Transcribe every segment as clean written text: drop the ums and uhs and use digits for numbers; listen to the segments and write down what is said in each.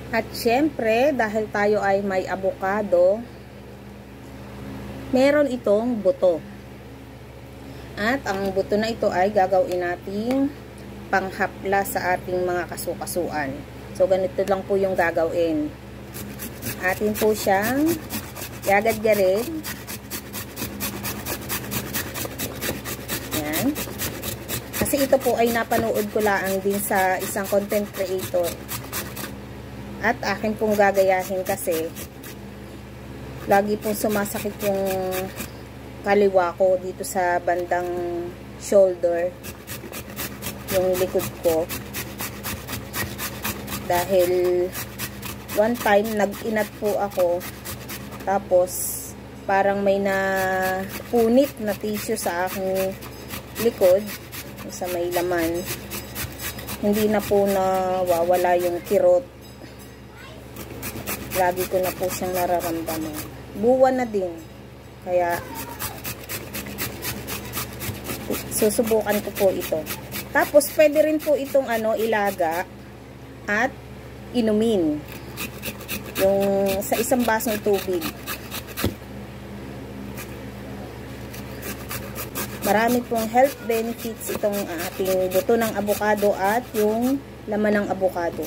At syempre, dahil tayo ay may avocado, meron itong buto. At ang buto na ito ay gagawin nating panghapla sa ating mga kasukasuan. So, ganito lang po yung gagawin. Atin po siyang gagadgarin. Yan. Kasi ito po ay napanood ko lang din sa isang content creator. At akin pong gagayahin kasi lagi pong sumasakit yung kaliwa ko dito sa bandang shoulder, yung likod ko. Dahil one time nag-inat po ako, tapos parang may napunit na tissue sa aking likod, sa may laman. Hindi na po nawawala yung kirot. Lagi ko na po siyang nararamdaman. Buwan na din. Kaya susubukan ko po ito. Tapos pwede rin po itong ilaga at inumin. Yung sa isang basong tubig. Marami pong health benefits itong ating buto ng avocado at yung laman ng avocado.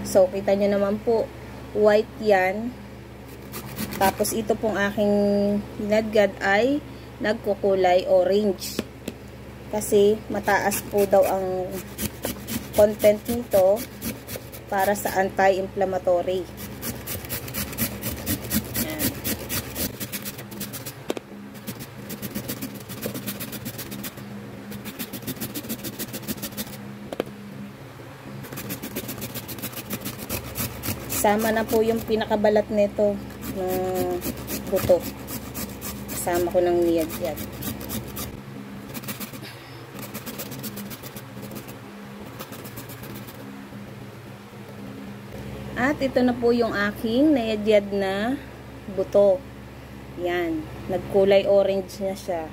So, kita nyo naman po, white yan. Tapos, ito pong aking hinadgad ay nagkukulay orange. Kasi, mataas po daw ang content nito para sa anti-inflammatory. Sama na po yung pinakabalat nito ng buto. Kasama ko ng niyad-yad. At ito na po yung aking niyad-yad na buto. Yan. Nagkulay orange na siya.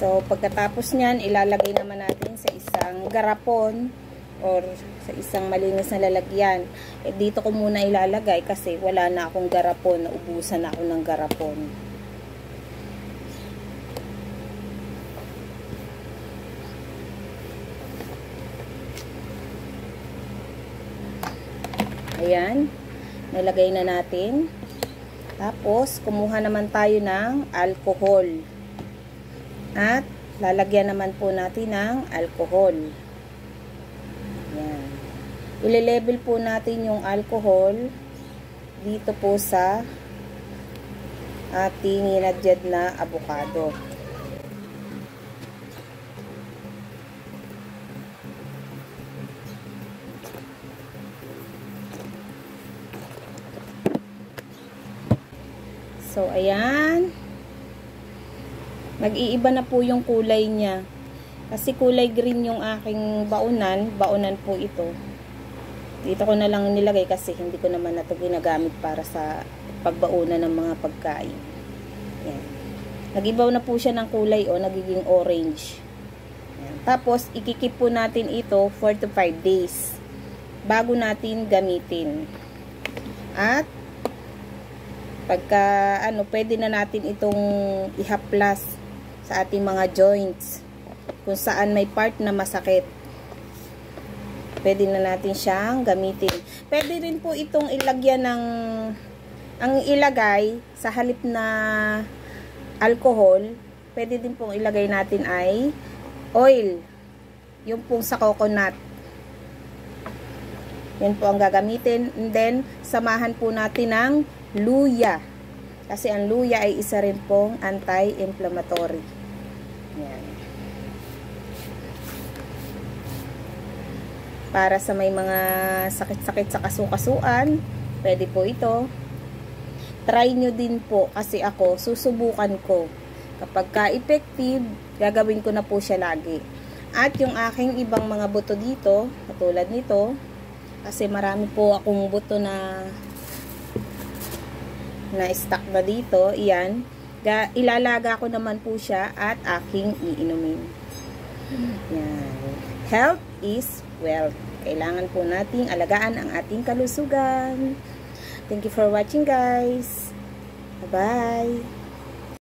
So, pagkatapos nyan, ilalagay naman natin sa isang garapon or sa isang malinis na lalagyan. Dito ko muna ilalagay kasi wala na akong garapon. Naubusan na ako ng garapon. Ayan. Nalagay na natin. Tapos, kumuha naman tayo ng alcohol. At lalagyan naman po natin ng alcohol. Yan. Ile-level po natin yung alcohol dito po sa ating hinadjad na avocado. So, ayan. Nag-iiba na po yung kulay niya. Kasi kulay green yung aking baunan. Baunan po ito. Dito ko na lang nilagay kasi hindi ko naman na ito ginagamit para sa pagbaunan ng mga pagkain. Yan. Nag-ibaw na po siya ng kulay o nagiging orange. Yan. Tapos, ikikip po natin ito 4 to 5 days bago natin gamitin. At pagka pwede na natin itong ihaplas sa ating mga joints. Kung saan may part na masakit. Pwede na natin siyang gamitin. Pwede rin po itong ilagyan ng ang ilagay sa halip na alcohol. Pwede din pong ilagay natin ay oil. Yung pong sa coconut. Yan po ang gagamitin. And then, samahan po natin ng luya. Kasi ang luya ay isa rin pong anti-inflammatory. Yan. Para sa may mga sakit-sakit sa kasukasuan, pwede po ito. Try nyo din po kasi ako, susubukan ko. Kapag ka-effective, gagawin ko na po siya lagi. At yung aking ibang mga buto dito, katulad nito, kasi marami po akong buto na stock na dito, iyan. Ilalaga ko naman po siya at aking iinumin. Yan. Health is wealth. Kailangan po nating alagaan ang ating kalusugan. Thank you for watching, guys. Bye-bye.